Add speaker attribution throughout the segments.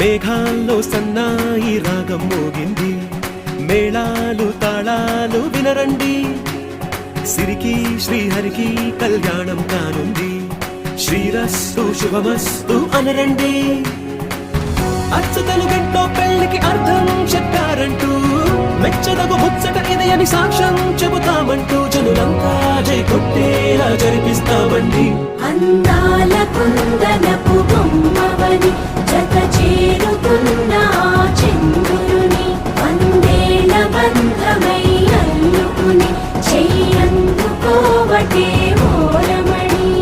Speaker 1: మేఘాల్లో సన్నాయి రాగం మోగింది, మేళాలు తాళాలు వినరండి. సిరికి శ్రీహరికి కళ్యాణం కానుంది, శ్రీరస్తు శుభమస్తు అనరండి. అచ్చతలు గంటో పెళ్లికి అర్థం చెప్పారంటూ, మెచ్చదగు ముచ్చట ఇది అని సాక్ష్యం చెబుతామంటూ, జనులంతా జై కొట్టేలా జరిపిస్తామండి.
Speaker 2: అందాల కుందనపు బొమ్మవని జత చేరుకున్న చంద్రుని, వందేల బంధమై అల్లుకుని చెయ్యందుకోవటే ఓరమణి.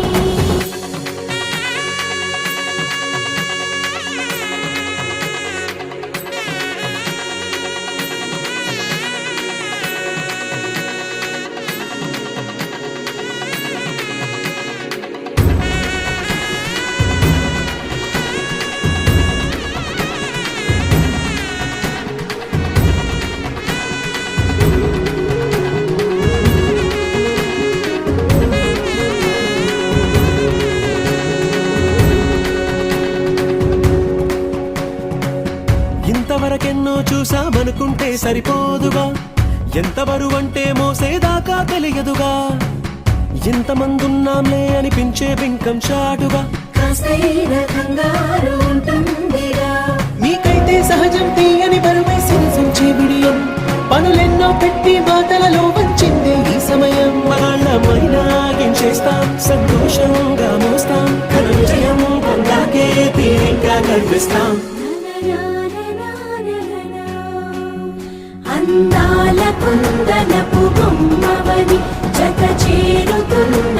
Speaker 1: ఇంతవరకెన్నో చూసామనుకుంటే సరిపోదుగా, ఎంత బరువంటే మోసేదాకా తెలియదుగా. ఇంతమందున్నాంలే అనిపించే బింకం చాటుగా,
Speaker 2: కాస్తైన కంగారు ఉంటుందిగా.
Speaker 1: మీకైతే సహజం తీయని బరువై సిరిసంచే బిడియం, పనులెన్నో పెట్టి మాటలలో వంచిందే ఈ సమయం. మనాళ్ళమైనా గించేస్తాం, సంతోషంగా మోస్తాం, ఘన విజయం పొందాకే తీరిగ్గా కనిపిస్తాం.
Speaker 2: అందాల కుందనపు బొమ్మవని జత చేరుకున్న